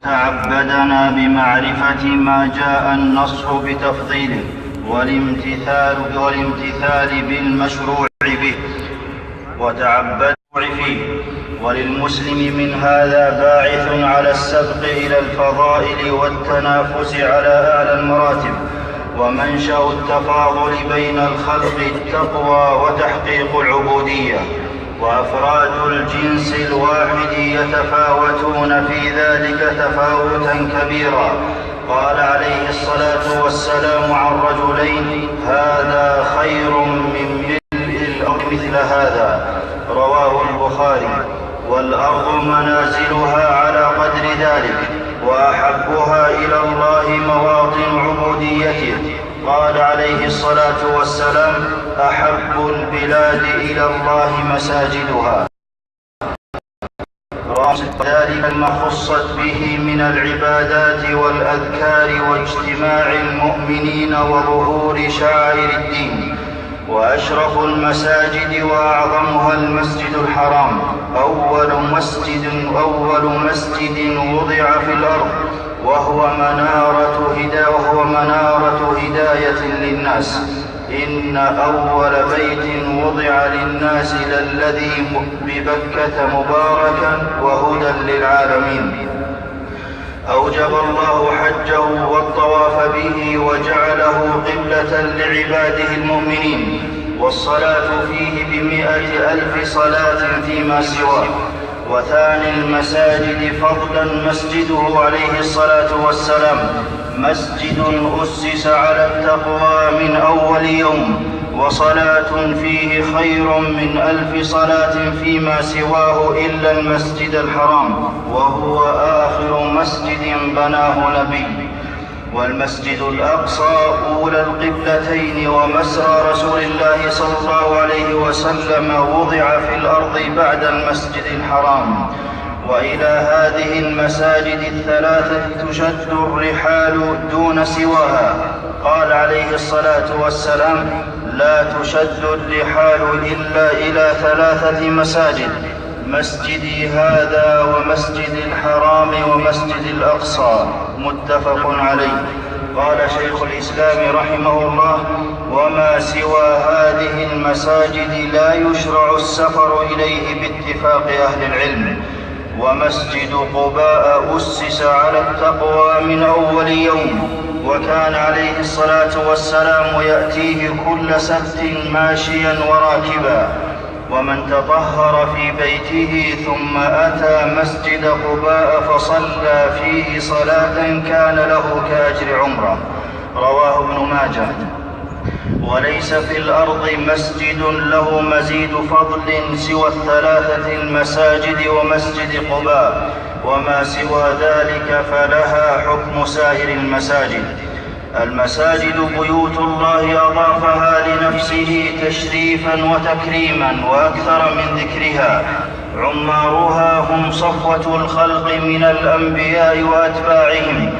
تعبدنا بمعرفة ما جاء النص بتفضيله والامتثال بالمشروع به وتعبد فيه. وللمسلم من هذا باعث على السبق إلى الفضائل والتنافس على أعلى المراتب، ومنشأ التفاضل بين الخلق التقوى وتحقيق العبودية، وأفراد الجنس الواحد يتفاوتون في ذلك تفاوتا كبيرا. قال عليه الصلاة والسلام عن رجلين: هذا خير من ملء الأرض مثل هذا، رواه البخاري. والأرض منازلها على قدر ذلك، وأحبها إلى الله مواطن عبوديته. قال عليه الصلاة والسلام: أحب البلاد إلى الله مساجدها. ذلك ما خصت به من العبادات والأذكار واجتماع المؤمنين وظهور شعائر الدين. وأشرف المساجد وأعظمها المسجد الحرام، أول مسجد وضع في الأرض، وهو منارة هداية للناس. إن أول بيت وضع للناس للذي ببكة مباركا وهدى للعالمين. أوجب الله حجه والطواف به وجعله قبلة لعباده المؤمنين، والصلاة فيه ب100,000 صلاة فيما سواه. وثاني المساجد فضلا مسجده عليه الصلاة والسلام، مسجد أسس على التقوى من أول يوم، وصلاة فيه خير من 1000 صلاة فيما سواه إلا المسجد الحرام، وهو آخر مسجد بناه نبي. والمسجد الأقصى أولى القبلتين ومسرى رسول الله صلى الله عليه وسلم وضع في الأرض بعد المسجد الحرام. وإلى هذه المساجد الثلاثة تشد الرحال دون سواها. قال عليه الصلاة والسلام: لا تشد الرحال إلا إلى 3 مساجد: مسجدي هذا ومسجد الحرام ومسجد الأقصى. متفق عليه. قال شيخ الإسلام رحمه الله: وما سوى هذه المساجد لا يشرع السفر إليه باتفاق أهل العلم. ومسجد قباء أسس على التقوى من أول يوم، وكان عليه الصلاة والسلام يأتيه كل سبت ماشيا وراكبا. ومن تطهر في بيته ثم أتى مسجد قباء فصلى فيه صلاة كان له كأجر عمره. رواه ابن ماجه. وليس في الأرض مسجد له مزيد فضل سوى 3 المساجد ومسجد قباء، وما سوى ذلك فلها حكم سائر المساجد. المساجد بيوت الله أضافها لنفسه تشريفا وتكريما وأكثر من ذكرها. عمارها هم صفوة الخلق من الأنبياء وأتباعهم.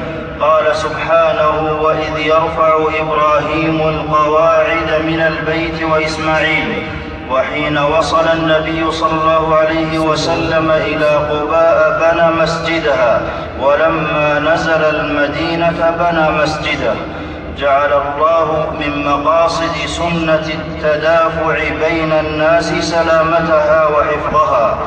قال سبحانه: وإذ يرفع إبراهيم القواعد من البيت وإسماعيل. وحين وصل النبي صلى الله عليه وسلم إلى قباء بنى مسجدها، ولما نزل المدينة بنى مسجده. جعل الله من مقاصد سنة التدافع بين الناس سلامتها وحفظها.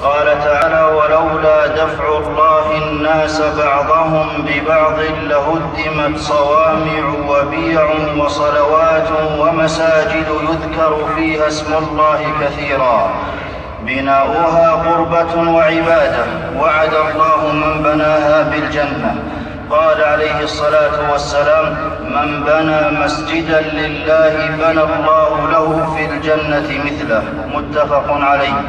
قال تعالى: ولولا دفع الله الناس بعضهم ببعض لهدمت صوامع وبيع وصلوات ومساجد يذكر فيها اسم الله كثيرا. بناؤها قربة وعبادة، وعد الله من بناها بالجنة. قال عليه الصلاة والسلام: من بنى مسجدا لله بنى الله له في الجنة مثله. متفق عليه.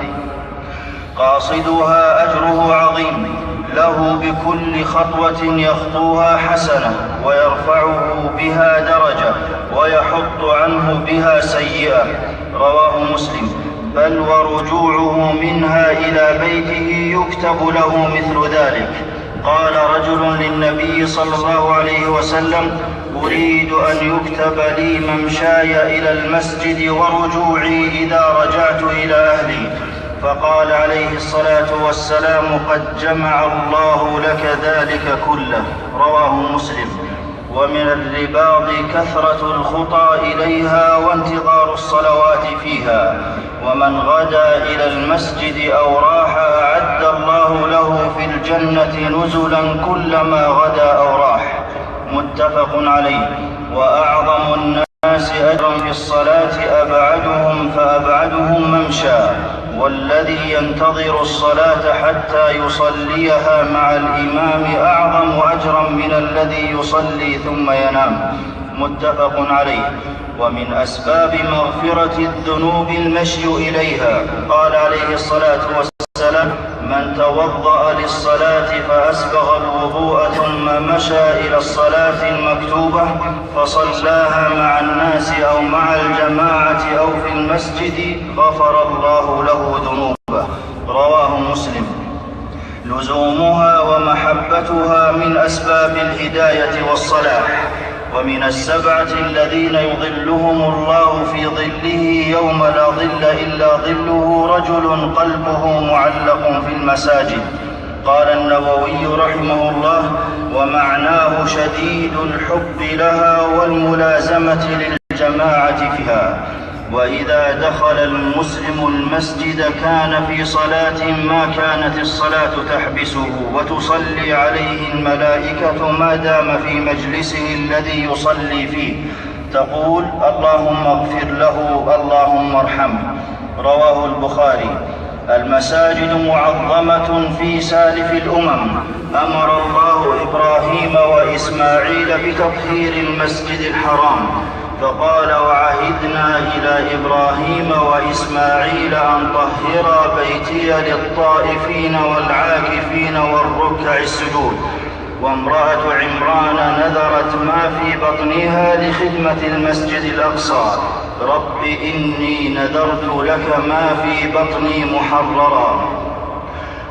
قاصدها أجره عظيم، له بكل خطوة يخطوها حسنة، ويرفعه بها درجة، ويحط عنه بها سيئة. رواه مسلم. بل ورجوعه منها إلى بيته يكتب له مثل ذلك. قال رجل للنبي صلى الله عليه وسلم: أريد أن يكتب لي ممشاي إلى المسجد ورجوعي إذا رجعت إلى أهلي. فقال عليه الصلاة والسلام: قد جمع الله لك ذلك كله. رواه مسلم. ومن الرباط كثرة الخطى إليها وانتظار الصلوات فيها، ومن غدا إلى المسجد أو راح أعد الله له في الجنة نزلا كلما غدا أو راح. متفق عليه. وأعظم الناس أجرا في الصلاة أبعدهم فأبعدهم ممشى، والذي ينتظر الصلاة حتى يصليها مع الإمام أعظم أجرا من الذي يصلي ثم ينام. متفق عليه. ومن أسباب مغفرة الذنوب المشي إليها. قال عليه الصلاة والسلام: من توضأ للصلاة فأسبغ الوضوء ثم مشى إلى الصلاة المكتوبة فصلاها مع الناس أو مع الجماعة أو في المسجد غفر الله له ذنوبه. رواه مسلم. لزومها ومحبتها من أسباب الهداية والصلاح. ومن السبعة الذين يظلهم الله في ظله يوم لا ظل إلا ظله رجل قلبه معلق في المساجد. قال النووي رحمه الله: ومعناه شديد الحب لها والملازمة للجماعة فيها. وإذا دخل المسلم المسجد كان في صلاة ما كانت الصلاة تحبسه وتصلي عليه الملائكة ما دام في مجلسه الذي يصلي فيه، تقول: اللهم اغفر له، اللهم ارحمه. رواه البخاري. المساجد معظمة في سالف الأمم. أمر الله إبراهيم وإسماعيل بتطهير المسجد الحرام، فقال: وعهدنا إلى إبراهيم وإسماعيل أن طهرا بيتي للطائفين والعاكفين والركع السجود. وامرأة عمران نذرت ما في بطنها لخدمة المسجد الأقصى: رب إني نذرت لك ما في بطني محررا.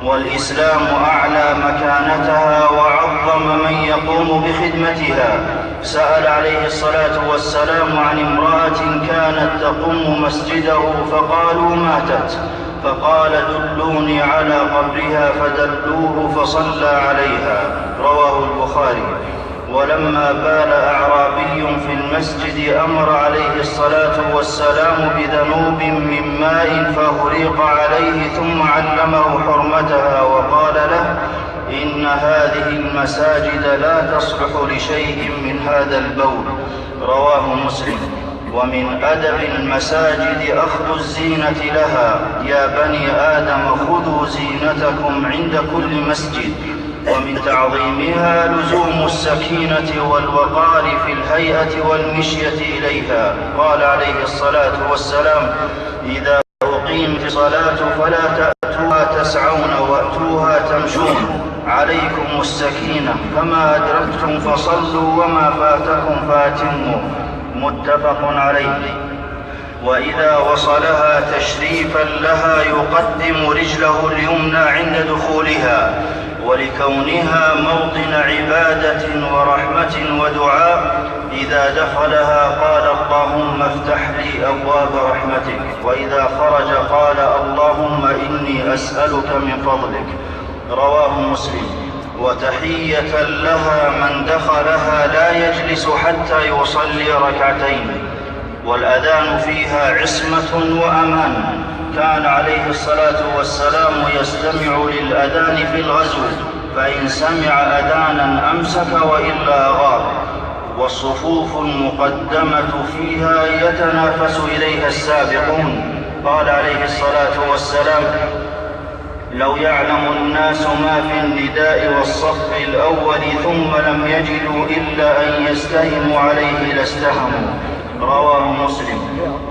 والإسلام أعلى مكانتها وعظم من يقوم بخدمتها. سأل عليه الصلاة والسلام عن امرأة كانت تقوم مسجده فقالوا: ماتت. فقال: دلوني على قبرها، فدلوه فصلى عليها. رواه البخاري. ولما بال أعرابي في المسجد أمر عليه الصلاة والسلام بذنوب من ماء فأهريق عليه ثم علمه حرمتها وقال له: إن هذه المساجد لا تصلح لشيء من هذا البول. رواه مسلم. ومن أدب المساجد أخذ الزينة لها. يا بني آدم خذوا زينتكم عند كل مسجد. ومن تعظيمها لزوم السكينة والوقار في الهيئة والمشية إليها. قال عليه الصلاة والسلام: إذا أقيمت الصلاة فلا تأتوها تسعون وأتوها تمشون، عليكم السكينة، فما أدركتم فصلوا وما فاتكم فاتموا. متفق عليه. وإذا وصلها تشريفا لها يقدم رجله اليمنى عند دخولها، ولكونها موطن عبادة ورحمة ودعاء. إذا دخلها قال: اللهم افتح لي أبواب رحمتك. وإذا خرج قال: اللهم إني أسألك من فضلك. رواه مسلم. وتحية لها من دخلها لا يجلس حتى يصلي ركعتين. والأذان فيها عصمة وأمان. كان عليه الصلاة والسلام يستمع للأذان في الغزو، فإن سمع أذانا أمسك وإلا غاب. والصفوف المقدمة فيها يتنافس إليها السابقون. قال عليه الصلاة والسلام: لو يعلم الناس ما في النداء والصف الأول ثم لم يجدوا إلا أن يستهموا عليه لاستهموا. رواه مسلم.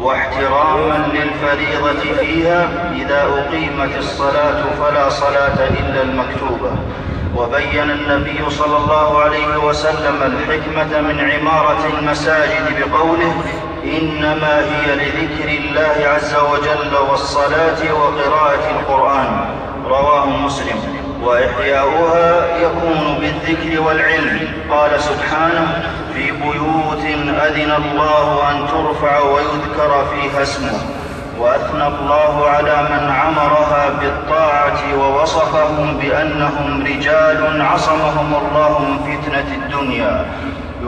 واحتراما للفريضة فيها: إذا أقيمت الصلاة فلا صلاة إلا المكتوبة. وبين النبي صلى الله عليه وسلم الحكمة من عمارة المساجد بقوله: إنما هي لذكر الله عز وجل والصلاة وقراءة القرآن. رواه مسلم. وإحياؤها يكون بالذكر والعلم. قال سبحانه: في بيوت أذن الله أن ترفع ويذكر فيها اسمه. وأثنى الله على من عمرها بالطاعة ووصفهم بأنهم رجال عصمهم الله من فتنة الدنيا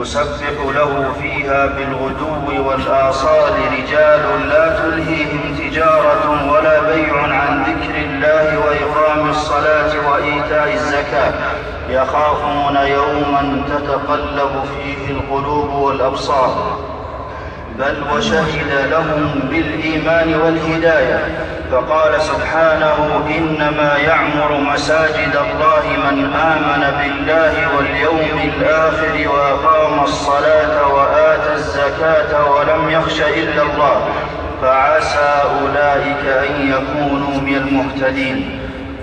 يسبح له فيها بالغدو والآصال رجال لا تلهيهم تجارة ولا بيع عن ذكر الله وإقام الصلاة وإيتاء الزكاة يخافون يوما تتقلب فيه القلوب والأبصار. بل وشهد لهم بالإيمان والهداية فقال سبحانه إنما يعمر مساجد الله من آمن بالله واليوم الآخر وأقام الصلاة وآتى الزكاة ولم يخش إلا الله فعسى أولئك أن يكونوا من المهتدين.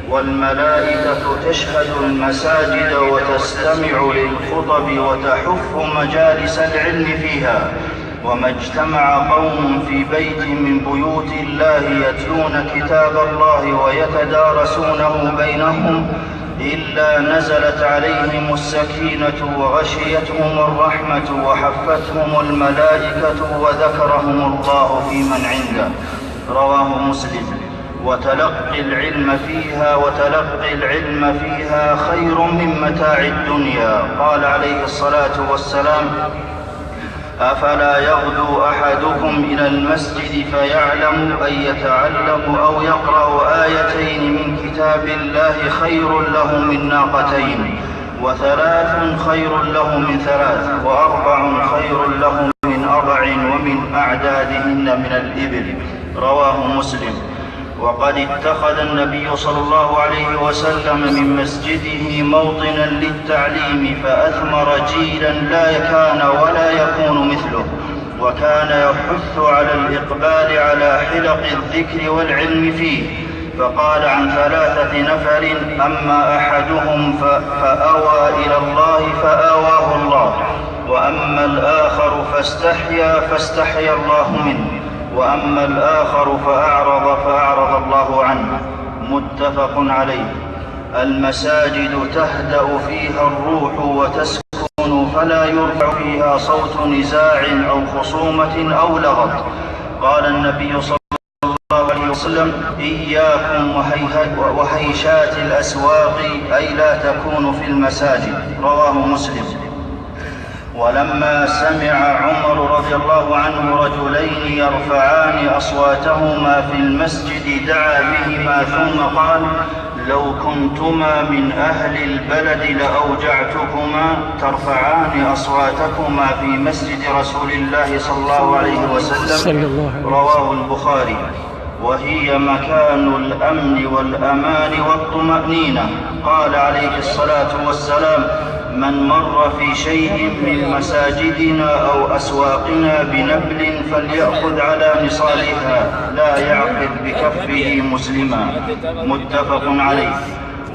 والملائكة تشهد المساجد وتستمع للخطب وتحف مجالس العلم فيها. وما اجتمع قوم في بيت من بيوت الله يتلون كتاب الله ويتدارسونه بينهم إلا نزلت عليهم السكينة وغشيتهم الرحمة وحفتهم الملائكة وذكرهم الله في من عنده. رواه مسلم. وتلقي العلم فيها خير من متاع الدنيا. قال عليه الصلاة والسلام أفلا يغدو أحدكم إلى المسجد فيعلم أن يتعلم أو يقرأ آيتين من كتاب الله خير له من ناقتين وثلاث خير له من ثلاث وأربع خير له من أربع ومن أعدادهن من الإبل. رواه مسلم. وقد اتخذ النبي صلى الله عليه وسلم من مسجده موطنا للتعليم فأثمر جيلا لا كان ولا يكون مثله وكان يحث على الإقبال على حلق الذكر والعلم فيه. فقال عن 3 نفر أما أحدهم فأوى إلى الله فآواه الله وأما الآخر فاستحيا الله منه وأما الآخر فأعرض الله عنه. متفق عليه. المساجد تهدأ فيها الروح وتسكن فلا يرفع فيها صوت نزاع أو خصومة أو لغط. قال النبي صلى الله عليه وسلم إياكم وهيشات الأسواق أي لا تكون في المساجد. رواه مسلم. ولما سمع عمر رضي الله عنه رجلين يرفعان أصواتهما في المسجد دعا بهما ثم قال لو كنتما من أهل البلد لأوجعتكما ترفعان أصواتكما في مسجد رسول الله صلى الله عليه وسلم. رواه البخاري. وهي مكان الأمن والأمان والطمأنينة. قال عليه الصلاة والسلام من مر في شيء من مساجدنا أو أسواقنا بنبل فليأخذ على نصالها لا يعقد بكفه مسلما. متفق عليه.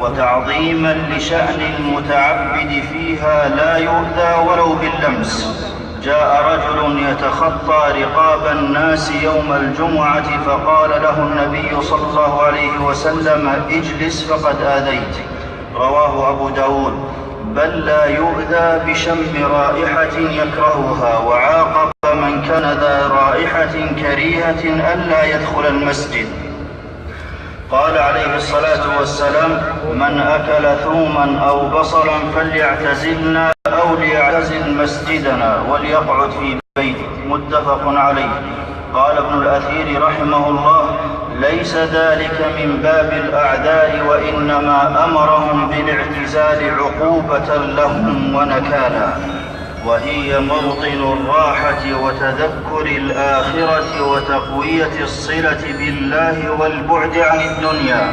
وتعظيما لشأن المتعبد فيها لا يؤذى ولو باللمس. جاء رجل يتخطى رقاب الناس يوم الجمعة فقال له النبي صلى الله عليه وسلم اجلس فقد آذيت. رواه أبو داود. بل لا يؤذى بشم رائحة يكرهها وعاقب من كان ذا رائحة كريهة ألا يدخل المسجد. قال عليه الصلاة والسلام من أكل ثوما أو بصلا فليعتزلنا أو ليعتزل مسجدنا وليقعد في بيته. متفق عليه. قال ابن الأثير رحمه الله ليس ذلك من باب الأعذار وإنما أمرهم بالاعتزال عقوبة لهم ونكالا. وهي موطن الراحة وتذكر الآخرة وتقوية الصلة بالله والبعد عن الدنيا.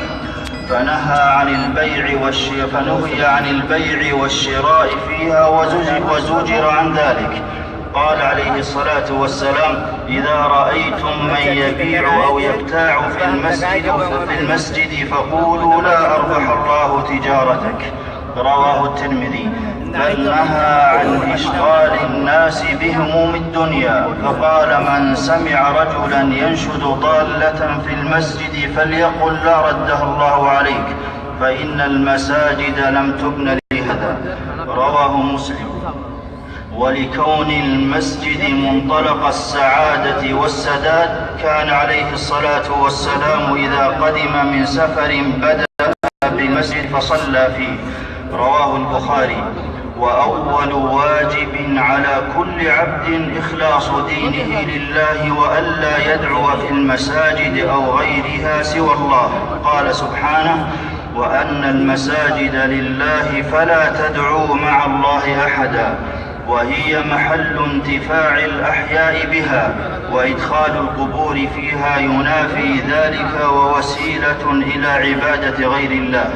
فنهى عن البيع والشراء فيها وزجر عن ذلك. قال عليه الصلاة والسلام إذا رأيتم من يبيع أو يبتاع في المسجد فقولوا لا أربح الله تجارتك. رواه الترمذي. بل نهى عن إشغال الناس بهموم الدنيا. فقال من سمع رجلا ينشد ضالة في المسجد فليقل لا ردها الله عليك فإن المساجد لم تبن لهذا. رواه مسلم. ولكون المسجد منطلق السعادة والسداد، كان عليه الصلاة والسلام إذا قدم من سفر بدأ بالمسجد فصلى فيه. رواه البخاري. وأول واجب على كل عبد إخلاص دينه لله، وألا يدعو في المساجد أو غيرها سوى الله. قال سبحانه: وأن المساجد لله فلا تدعوا مع الله أحدا، وهي محل انتفاع الأحياء بها، وإدخال القبور فيها ينافي ذلك ووسيلة إلى عبادة غير الله.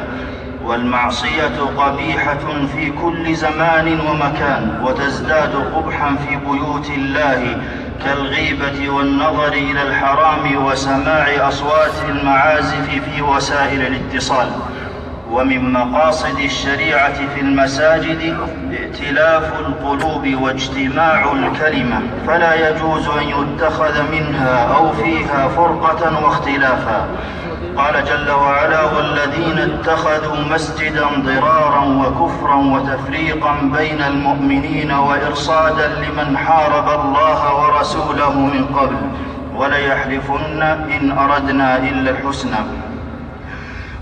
والمعصية قبيحة في كل زمان ومكان، وتزداد قبحا في بيوت الله كالغيبة والنظر إلى الحرام وسماع أصوات المعازف في وسائل الاتصال. ومن مقاصد الشريعة في المساجد ائتلاف القلوب واجتماع الكلمة، فلا يجوز أن يتخذ منها أو فيها فرقة واختلافا. قال جل وعلا: والذين اتخذوا مسجدا ضرارا وكفرا وتفريقا بين المؤمنين وإرصادا لمن حارب الله ورسوله من قبل وليحلفن إن أردنا إلا الحسنى.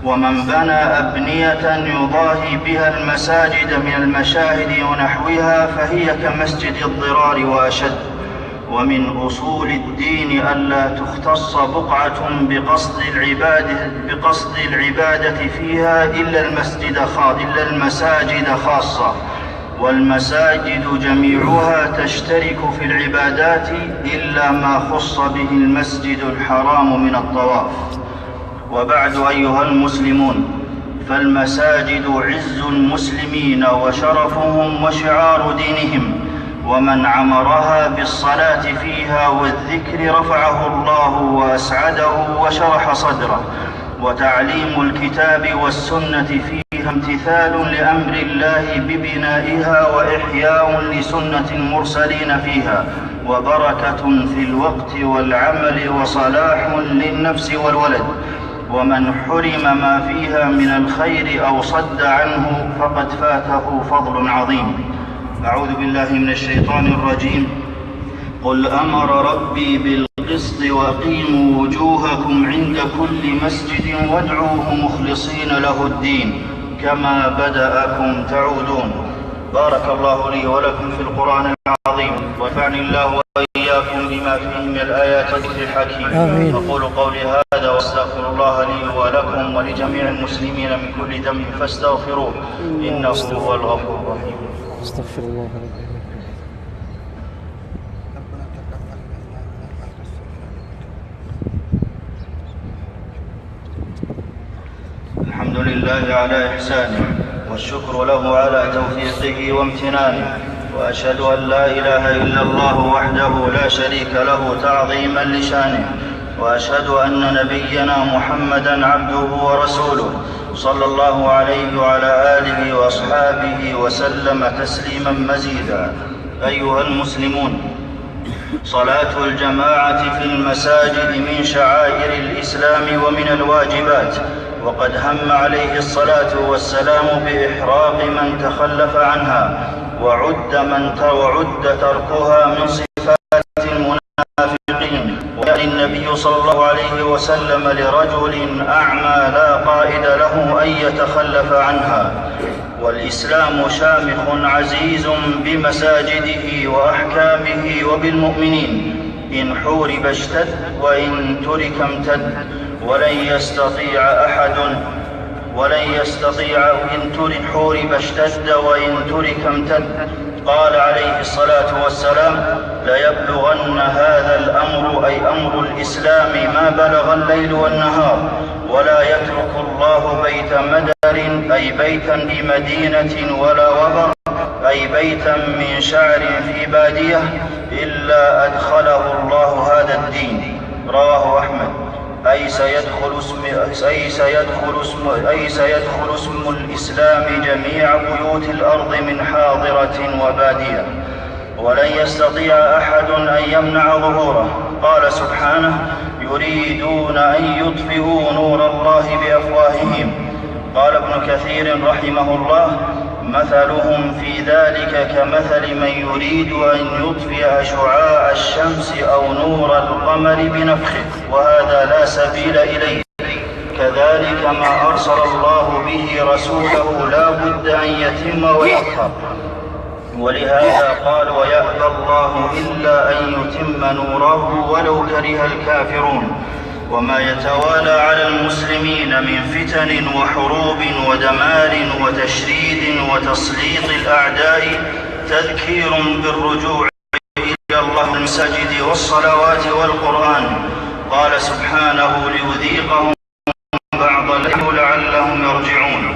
ومن بنى أبنية يضاهي بها المساجد من المشاهد ونحوها فهي كمسجد الضرار وأشد. ومن أصول الدين ألا تختص بقعة بقصد العبادة فيها إلا المساجد خاصة، والمساجد جميعها تشترك في العبادات إلا ما خص به المسجد الحرام من الطواف. وبعد أيها المسلمون، فالمساجد عز المسلمين وشرفهم وشعار دينهم، ومن عمرها بالصلاة فيها والذكر رفعه الله وأسعده وشرح صدره. وتعليم الكتاب والسنة فيها امتثال لأمر الله ببنائها وإحياء لسنة المرسلين فيها، وبركة في الوقت والعمل وصلاح للنفس والولد. ومن حرم ما فيها من الخير أو صد عنه فقد فاته فضل عظيم. أعوذ بالله من الشيطان الرجيم. قل أمر ربي بالقسط وأقيموا وجوهكم عند كل مسجد وادعوه مخلصين له الدين كما بدأكم تعودون. بارك الله لي ولكم في القرآن العظيم، ونفعني الله وإياكم بما فيه من الآيات والذكر الحكيم. أقول قولي هذا واستغفر الله لي ولكم ولجميع المسلمين من كل ذنب فاستغفروه إنه هو الغفور الرحيم. استغفر الله ربي. الحمد لله على إحسانه، والشكر له على توفيقه وامتنانه، وأشهد أن لا إله إلا الله وحده لا شريك له تعظيما لشانه، وأشهد أن نبينا محمدا عبده ورسوله صلى الله عليه وعلى آله وأصحابه وسلم تسليما مزيدا. أيها المسلمون، صلاة الجماعة في المساجد من شعائر الإسلام ومن الواجبات، وقد هم عليه الصلاة والسلام بإحراق من تخلف عنها، وعد تركها من صفات المنافقين. وكان النبي صلى الله عليه وسلم لرجل أعمى لا قائد له أن يتخلف عنها. والإسلام شامخ عزيز بمساجده وأحكامه وبالمؤمنين، إن حورب اشتد وإن ترك امتد، ولن يستطيع إن حورب اشتد وإن ترك امتد. قال عليه الصلاة والسلام: ليبلغن هذا الأمر أي أمر الإسلام ما بلغ الليل والنهار، ولا يترك الله بيت مدر أي بيتا بمدينة ولا وبر أي بيتا من شعر في بادية إلا أدخله الله هذا الدين. رواه أحمد. أي سيدخل اسم الإسلام جميع بيوت الأرض من حاضرة وبادية، ولن يستطيع أحد أن يمنع ظهوره. قال سبحانه: يريدون أن يطفئوا نور الله بأفواههم. قال ابن كثير رحمه الله: مثلهم في ذلك كمثل من يريد أن يطفئ شعاع الشمس أو نور القمر بنفخه، وهذا لا سبيل إليه. كذلك ما أرسل الله به رسوله لا بد أن يتم ويظهر، ولهذا قال: ويأبى الله إلا أن يتم نوره ولو كره الكافرون. وما يتوالى على المسلمين من فتن وحروب ودمار وتشريد وتسليط الأعداء تذكير بالرجوع إلى الله المساجد والصلوات والقرآن. قال سبحانه: ليذيقهم بعض الذي لعلهم يرجعون.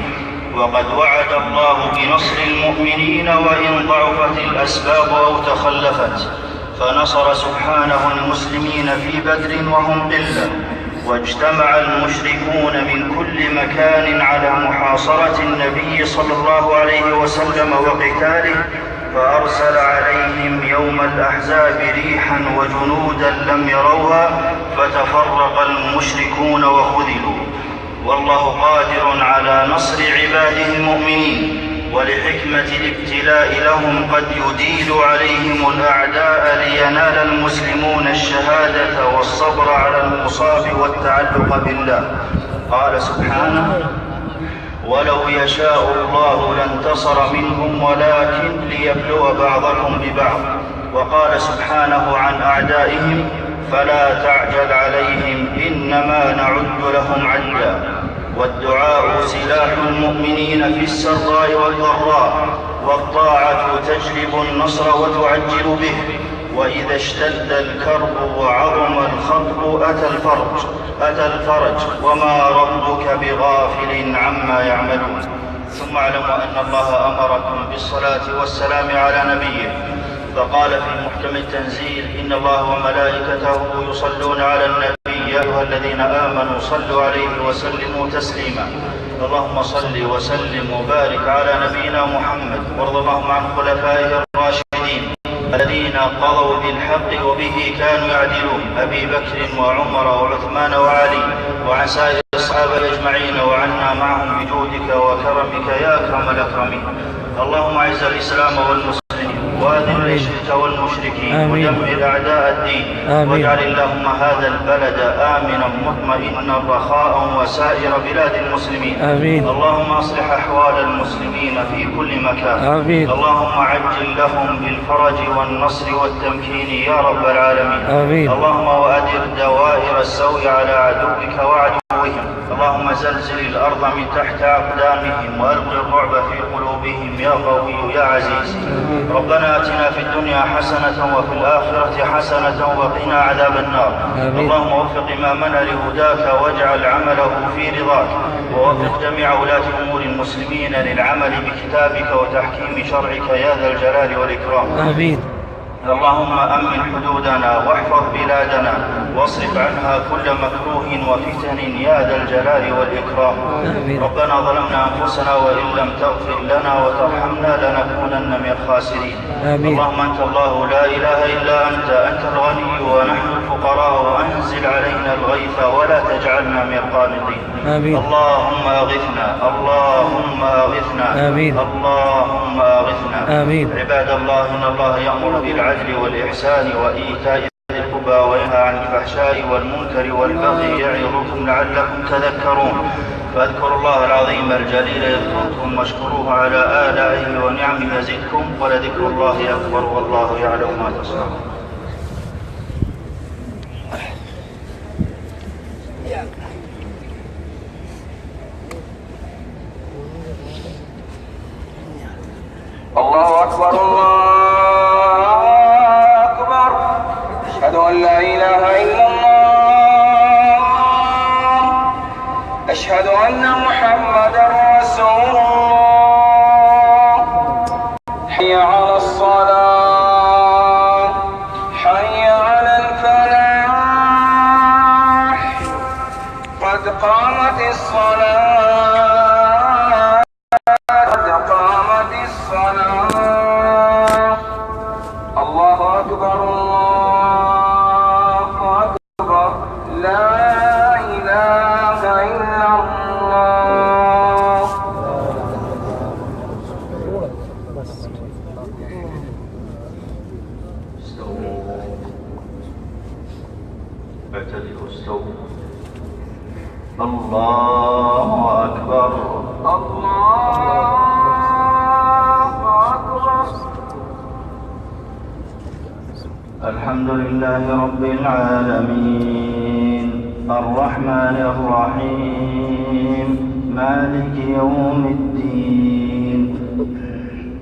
وقد وعد الله بنصر المؤمنين وإن ضعفت الأسباب أو تخلفت، فنصر سبحانه المسلمين في بدر وهم قلة، واجتمع المشركون من كل مكان على محاصرة النبي صلى الله عليه وسلم وقتاله، فأرسل عليهم يوم الأحزاب ريحا وجنودا لم يروها، فتفرق المشركون وخذلوا. والله قادر على نصر عباده المؤمنين، ولحكمة الابتلاء لهم قد يديل عليهم الأعداء لينال المسلمون الشهادة والصبر على المصاب والتعلق بالله. قال سبحانه: ولو يشاء الله لانتصر منهم ولكن ليبلو بعضكم ببعض. وقال سبحانه عن أعدائهم: فلا تعجل عليهم إنما نعد لهم عدا. والدعاء سلاح المؤمنين في السراء والضراء، والطاعة تجلب النصر وتعجل به. وإذا اشتد الكرب وعظم الخطب أتى الفرج وما ربك بغافل عما يعملون. ثم اعلموا أن الله أمركم بالصلاة والسلام على نبيه، فقال في محكم التنزيل: إن الله وملائكته يصلون على النبي يا أيها الذين آمنوا صلوا عليه وسلموا تسليما. اللهم صل وسلم وبارك على نبينا محمد، وارض اللهم عن خلفائه الراشدين الذين قضوا بالحق وبه كانوا يعدلون: أبي بكر وعمر وعثمان وعلي، وعن سائر الصحابة أجمعين، وعنا معهم بجودك وكرمك يا أكرم الأكرمين. اللهم أعز الإسلام والمسلمين، وأذل الشرك والمشركين، ودمر أعداء الدين، واجعل اللهم هذا البلد آمنا مطمئنا رخاء وسائر بلاد المسلمين. آمين. اللهم أصلح أحوال المسلمين في كل مكان. آمين. اللهم عجل لهم بالفرج والنصر والتمكين يا رب العالمين. آمين. اللهم وأدر دوائر السوء على عدوك وعدوهم. اللهم زلزل الأرض من تحت أقدامهم، وألق الرعب في قلوبهم يا قوي يا عزيز. ربنا آتنا في الدنيا حسنة وفي الآخرة حسنة وقنا عذاب النار. اللهم وفق إمامنا لهداك، واجعل عمله في رضاك، ووفق جميع ولاة أمور المسلمين للعمل بكتابك وتحكيم شرعك يا ذا الجلال والإكرام. آمين. اللهم أمن حدودنا واحفظ بلادنا، واصرف عنها كل مكروه وفتن يا ذا الجلال والإكرام. آمين. ربنا ظلمنا أنفسنا وإن لم تغفر لنا وترحمنا لنكونن من الخاسرين. آمين. اللهم أنت الله لا إله إلا أنت الغني ونحن الفقراء، وأنزل علينا الغيث ولا تجعلنا من القانطين. آمين. اللهم أغثنا، اللهم أغثنا. آمين. اللهم أغثنا. آمين. عباد الله، إن الله يأمر بالعدل والإحسان وإيتاء ذي القربى وينهى عن الفحشاء والمنكر والبغي يعظكم لعلكم تذكرون. فاذكروا الله العظيم الجليل يذكركم، واشكروه على آلائه ونعمه يزدكم، ولذكر الله أكبر والله يعلم ما تصنعون. الله أكبر الله أكبر، أشهد أن لا إله إلا الله، أشهد أن محمدا رسول الله. حي على الصلاة، حي على الفلاح، قد قامت الصلاة، قد قامت الصلاة. الله أكبر الله أكبر، لا إله إلا الله. استووا اعتدلوا استووا. الله أكبر. الله أكبر. الحمد لله رب العالمين الرحمن الرحيم مالك يوم الدين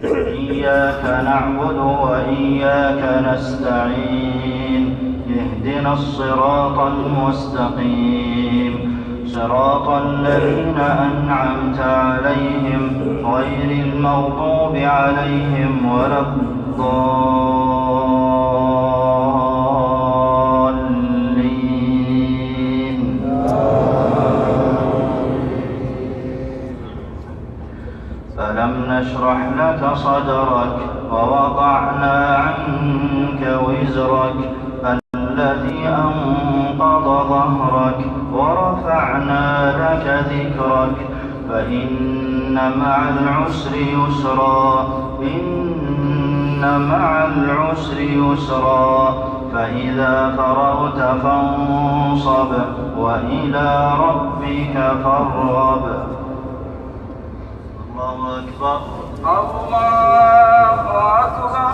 إياك نعبد وإياك نستعين اهدنا الصراط المستقيم صراط الذين أنعمت عليهم غير المغضوب عليهم ولا الضالين. ألم نشرح لك صدرك ووضعنا عنك وزرك الذي أنقض ظهرك ورفعنا لك ذكرك فإن مع العسر يسرا إن مع العسر يسرا فإذا فرغت فانصب وإلى ربك فارغب. الله أكبر. الله أكبر.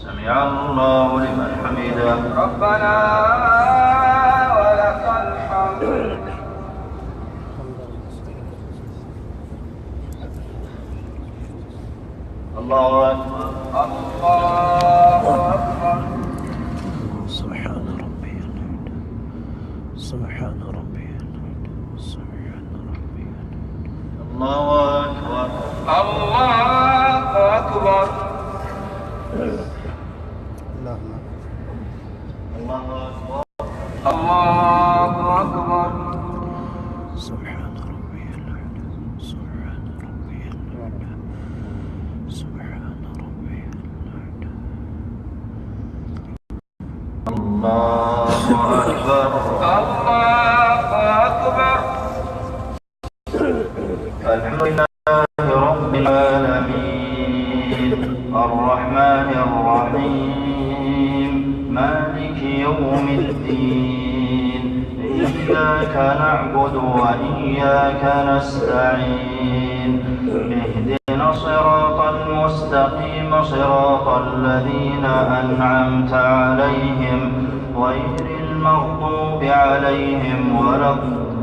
سمع الله لمن حمده. ربنا ولك الحمد. الله أكبر. الله أكبر. سبحان ربي الأعلى. سبحان ربي الأعلى. سبحان ربي الأعلى. الله أكبر. الله أكبر. الله أكبر. الله أكبر. سبحان ربي الأعلى. سبحان ربي الأعلى. سبحان ربي الأعلى. الله أكبر. الله أكبر. الحمد لله رب العالمين الرحمن الرحيم مالك يوم الدين إياك نعبد وإياك نستعين اهدنا الصراط المستقيم صراط الذين أنعمت عليهم غير المغضوب عليهم ولا الضالين.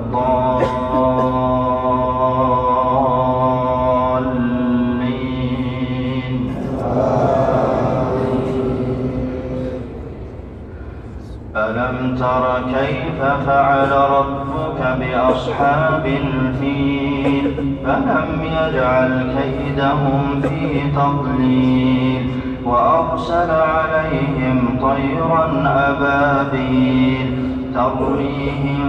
ألم تر كيف فعل ربك بأصحاب الفيل ألم يجعل كيدهم في تضليل وأرسل عليهم طيرا أبابيل ترميهم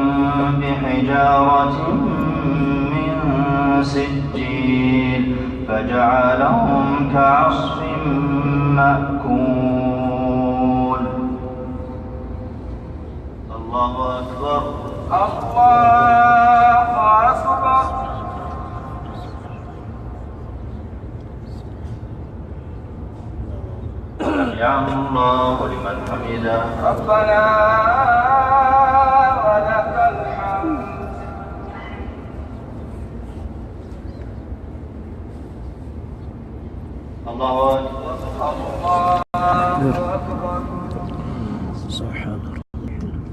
بحجارة من سجيل فجعلهم كعصف مأكول. الله أكبر. الله أكبر. سمع الله لمن حمده. ربنا ولك الحمد. الله أكبر. الله أكبر. سبحان ربي الأعلى.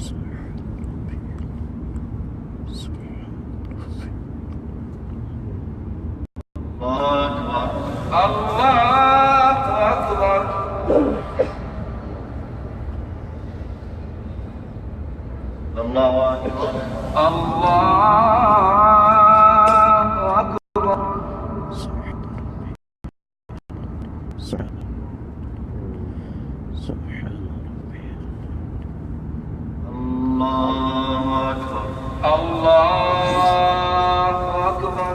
سبحان ربي الأعلى. سبحان ربي. الله أكبر. الله أكبر. الله أكبر. الله أكبر. سبحان ربي. سبحان ربي. الله أكبر. الله أكبر.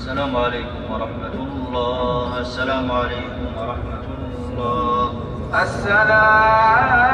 السلام عليكم ورحمة الله. السلام عليكم ورحمة الله. السلام